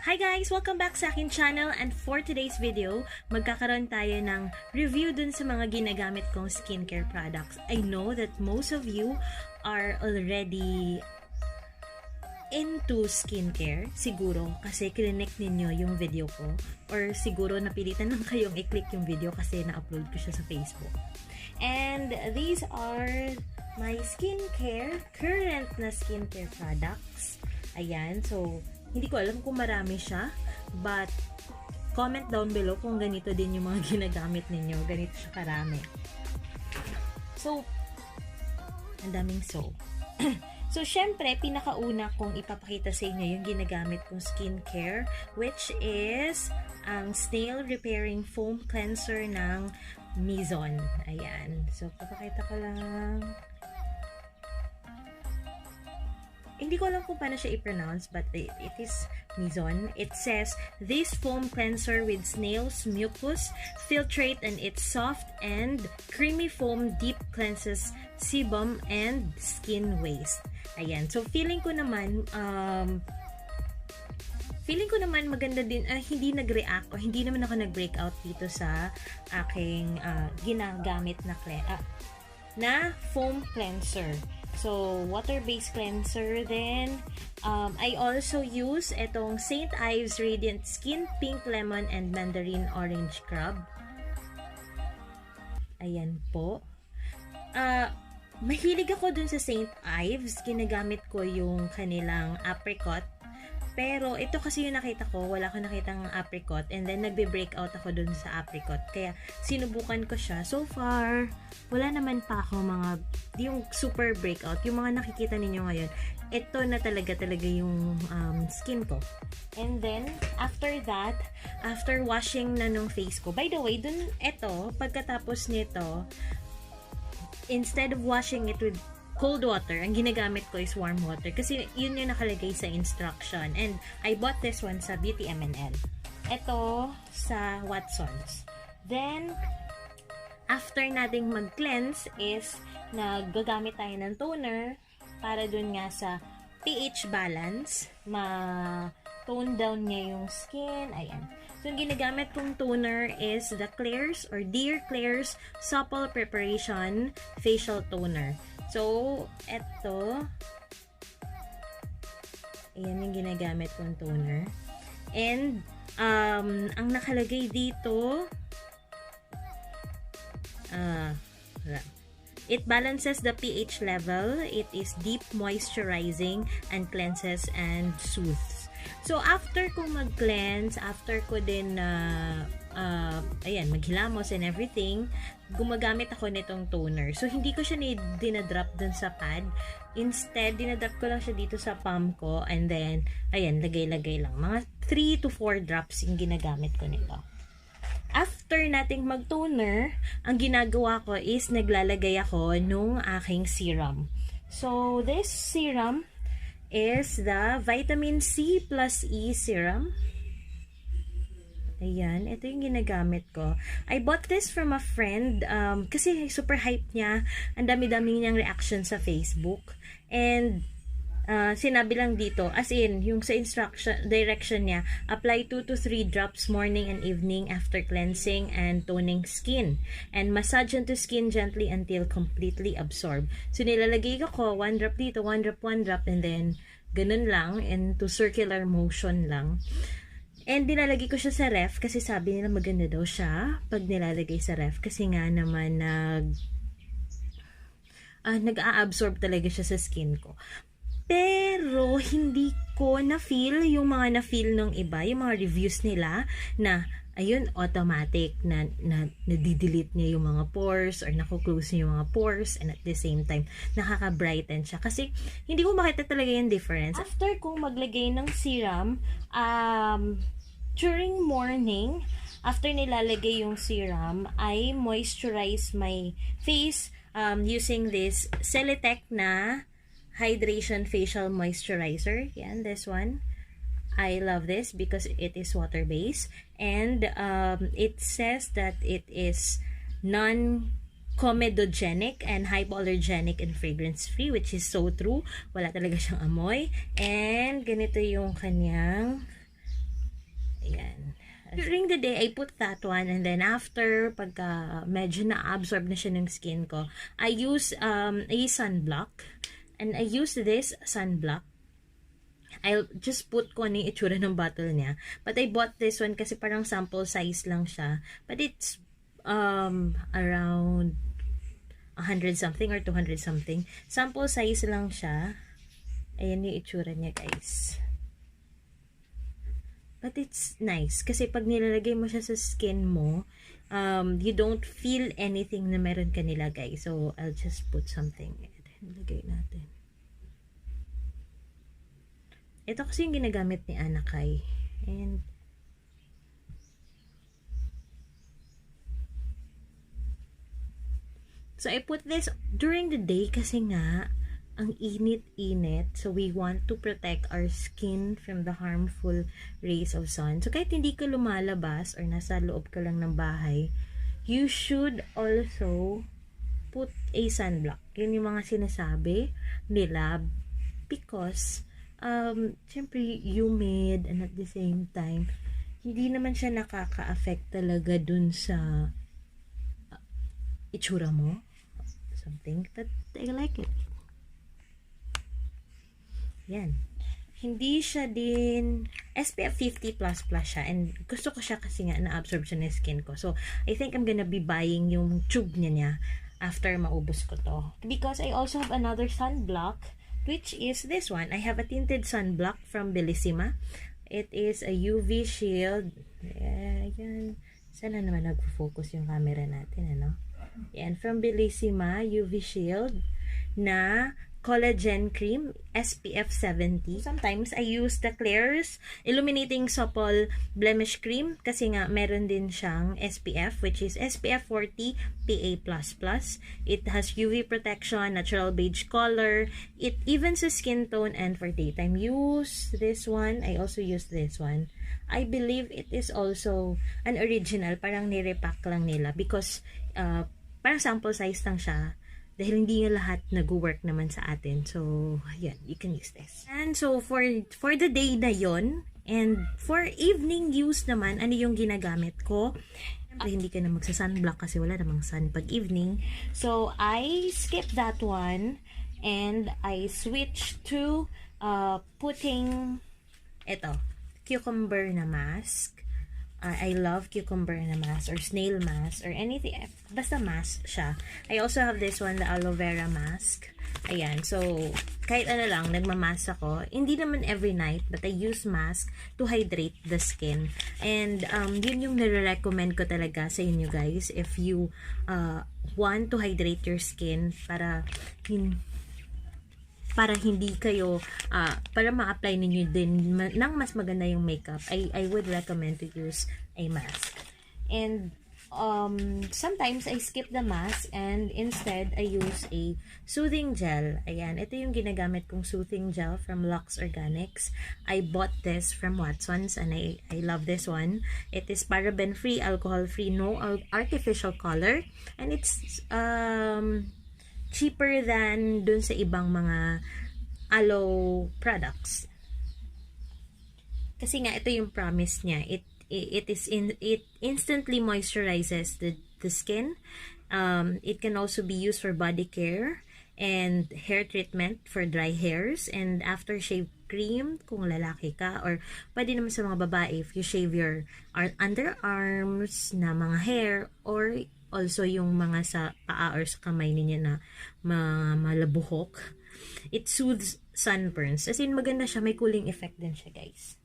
Hi guys! Welcome back sa akin channel, and for today's video, magkakaroon tayo ng review dun sa mga ginagamit kong skincare products. I know that most of you are already into skincare, siguro kasi clinic ninyo yung video ko, or siguro napilitan lang kayong i-click yung video kasi na-upload ko siya sa Facebook. And these are my skincare, current na skincare products. Ayan, so hindi ko alam kung marami siya, but comment down below kung ganito din yung mga ginagamit ninyo. Ganito siya karami. So, ang daming so. So, syempre, pinakauna kong ipapakita sa inyo yung ginagamit kong skincare, which is ang Snail Repairing Foam Cleanser ng Mizon. Ayan. So, papakita ko lang. Hindi ko alam kung paano siya i-pronounce, but it is Mizon. It says, this foam cleanser with snail's mucus filtrate, and its soft and creamy foam deep cleanses sebum and skin waste. Ayan. So, feeling ko naman maganda din, hindi nag-react o hindi naman ako nag-breakout dito sa aking ginagamit na foam cleanser. So, water-based cleanser then. I also use itong St. Ives Radiant Skin Pink Lemon and Mandarin Orange Scrub. Ayan po. Mahilig ako dun sa St. Ives. Ginagamit ko yung kanilang apricot. Pero ito kasi yung nakita ko, wala ko nakitang apricot, and then nagbe-breakout ako dun sa apricot. Kaya sinubukan ko siya. So far, wala naman pa ako yung super breakout. Yung mga nakikita ninyo ngayon, ito na talaga yung skin ko. And then, after that, after washing na nung face ko, by the way, pagkatapos nito, instead of washing it with cold water, ang ginagamit ko is warm water kasi yun yung nakalagay sa instruction, and I bought this one sa Beauty M&L. Ito sa Watsons. Then after nating mag-cleanse is nagagamit tayo ng toner para dun nga sa pH balance, ma-tone down niya yung skin. Ayan. So, yung ginagamit kong toner is the Klairs or Dear Klairs Supple Preparation Facial Toner. So, eto. Ayan yung ginagamit kong toner. And, ang nakalagay dito, it balances the pH level. It is deep moisturizing and cleanses and soothes. So, after ko mag-cleanse, after ko din ayan, maghilamos and everything, gumagamit ako nitong toner. So, hindi ko siya dinadrop dun sa pad. Instead, dinadrop ko lang siya dito sa palm ko, and then, ayan, lagay-lagay lang. Mga 3 to 4 drops yung ginagamit ko nito. After nating mag-toner, ang ginagawa ko is naglalagay ako nung aking serum. So, this serum is the Vitamin C plus E serum. Ayan, ito yung ginagamit ko. I bought this from a friend kasi super hype niya. Ang dami-dami niyang reaction sa Facebook. And sinabi lang dito, as in, yung sa direction niya, apply 2 to 3 drops morning and evening after cleansing and toning skin. And massage into skin gently until completely absorbed. So, nilalagay ko 1 drop dito, 1 drop, 1 drop, and then ganun lang, into circular motion lang. And nilalagay ko siya sa ref kasi sabi nila maganda daw siya pag nilalagay sa ref kasi nga naman nag-a-absorb talaga siya sa skin ko. Pero hindi ko na-feel yung mga na-feel ng iba, yung mga reviews nila na ayun, automatic na nadidelete niya yung mga pores or nako-close niya yung mga pores, and at the same time nakaka-brighten siya kasi hindi ko makita talaga yung difference. After kong maglagay ng serum, during morning, after nilalagay yung serum, I moisturize my face using this Celetec na Hydration Facial Moisturizer. Yan, this one. I love this because it is water-based, and it says that it is non-comedogenic and hypoallergenic and fragrance-free, which is so true. Wala talaga siyang amoy. And ganito yung kanyang During the day, I put that one, and then after, pagka medyo na-absorb na siya ng skin ko, I use a sunblock, and I use this sunblock. I'll just put ko ano yung itsura ng bottle niya. But I bought this one kasi parang sample size lang siya. But it's around 100 something or 200 something. Sample size lang siya. Ayan yung itsura niya, guys. But it's nice kasi pag nilalagay mo siya sa skin mo, you don't feel anything na meron ka nilagay. So, I'll just put something. Lagay natin. Ito kasi yung ginagamit ni Anakay. And so, I put this during the day kasi nga, ang init-init. So, we want to protect our skin from the harmful rays of sun. So, kahit hindi ka lumalabas or nasa loob ka lang ng bahay, you should also put a sunblock. Yun yung mga sinasabi nila because, syempre, humid and at the same time, hindi naman siya nakaka-affect talaga dun sa itsura mo. Something. But, I like it. Yan. Hindi siya din SPF 50++ siya. And gusto ko siya kasi nga na-absorb siya ng skin ko. So, I think I'm gonna be buying yung tube niya after maubos ko to. Because I also have another sunblock, which is this one. I have a tinted sunblock from Bellisima. It is a UV shield. Ayan. Sana naman nag-focus yung camera natin, ano? Yan. From Bellisima, UV shield na collagen cream, SPF 70. Sometimes, I use the Klairs Illuminating Supple Blemish Cream kasi nga meron din siyang SPF, which is SPF 40 PA++. It has UV protection, natural beige color. It evens the skin tone and for daytime use. This one, I also use this one. I believe it is also an original. Parang nirepack lang nila because parang sample size lang siya. Dahil hindi nga lahat nag-work naman sa atin. So, yan, you can use this. And so, for the day na yon, and for evening use naman, ano yung ginagamit ko? Hindi ka na magsa-sunblock kasi wala namang sun pag evening. So, I skip that one and I switch to putting ito, cucumber na mask. I love cucumber na mask or snail mask or anything. Basta mask siya. I also have this one, the aloe vera mask. Ayan. So, kahit ano lang, nagmamask ako. Hindi naman every night, but I use mask to hydrate the skin. And, yun yung nire-recommend ko talaga sa inyo guys. If you want to hydrate your skin para hindi kayo, para ma-apply ninyo din ng mas maganda yung makeup, I would recommend to use a mask. And, sometimes I skip the mask and instead I use a soothing gel. Ayan, ito yung ginagamit kong soothing gel from Lux Organics. I bought this from Watson's and I love this one. It is paraben-free, alcohol-free, no artificial color. And it's, cheaper than dun sa ibang mga Aloe products. Kasi nga ito yung promise niya. It instantly moisturizes the skin. It can also be used for body care and hair treatment for dry hairs and aftershave cream kung lalaki ka, or pwede naman sa mga babae if you shave your underarms na mga hair, or also yung mga sa paa or sa kamay ninyo na malabuhok. It soothes sunburns. As in, maganda siya. May cooling effect din siya, guys.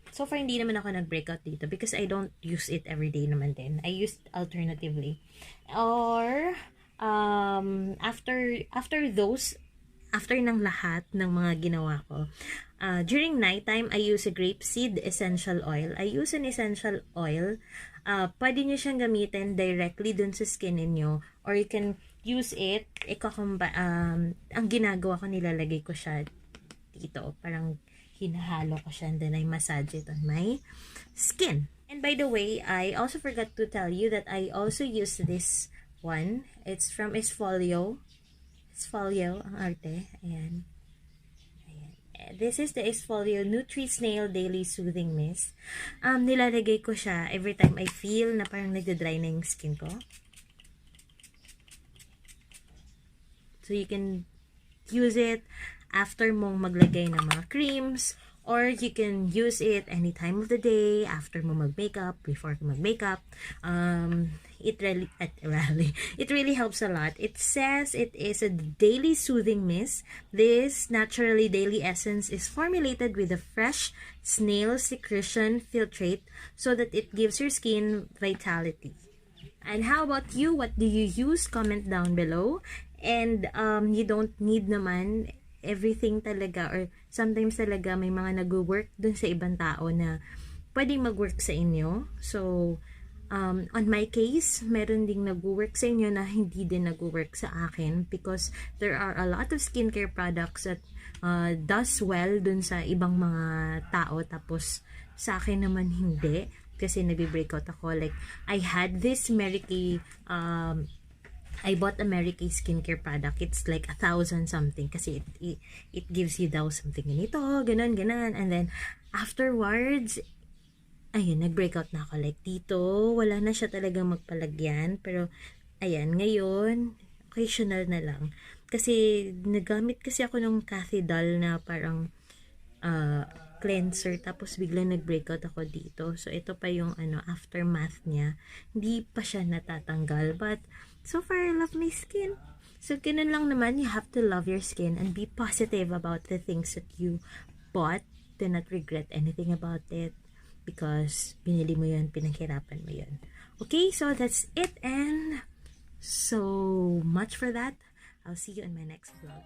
So far, hindi naman ako nag-breakout dito because I don't use it every day naman din. I use it alternatively. Or, after ng lahat ng mga ginawa ko, during nighttime, I use a grape seed essential oil. I use an essential oil. Pwede nyo siyang gamitin directly dun sa skin ninyo, or you can use it, ang ginagawa ko, nilalagay ko siya dito. Parang hinahalo ko siya and then I massage it on my skin. And by the way, I also forgot to tell you that I also use this one. It's from Esfolio. Esfolio, ang arte. Ayan. Ayan. This is the Esfolio Nutri Snail Daily Soothing Mist. Nilalagay ko siya every time I feel na parang nagda-dry na yung skin ko. So you can use it after mong maglagay ng mga creams, or you can use it any time of the day, after mo mag-makeup, before mag-makeup. It really helps a lot. It says it is a daily soothing mist. This naturally daily essence is formulated with a fresh snail secretion filtrate so that it gives your skin vitality. And how about you? What do you use? Comment down below. And you don't need naman everything talaga, or sometimes talaga may mga nag-work dun sa ibang tao na pwedeng mag-work sa inyo. So, on my case, meron ding nag-work sa inyo na hindi din nag-work sa akin, because there are a lot of skincare products that does well dun sa ibang mga tao, tapos sa akin naman hindi, kasi nagbe-breakout ako. Like, I had this Mary Kay, I bought a Mary Kay skincare product. It's like 1,000 something kasi it gives you daw something ganito, ganun. And then, afterwards, ayun, nag-breakout na ako. Like, dito, wala na siya talagang magpalagyan. Pero, ayan, ngayon, occasional na lang. Kasi, nagamit kasi ako ng Cathedral na parang cleanser. Tapos, biglang nag-breakout ako dito. So, ito pa yung aftermath niya. Hindi pa siya natatanggal. But, so far, I love my skin. So, ganun lang naman. You have to love your skin and be positive about the things that you bought. Do not regret anything about it, because binili mo yun, pinaghirapan mo yun. Okay, so that's it, and so much for that. I'll see you in my next vlog.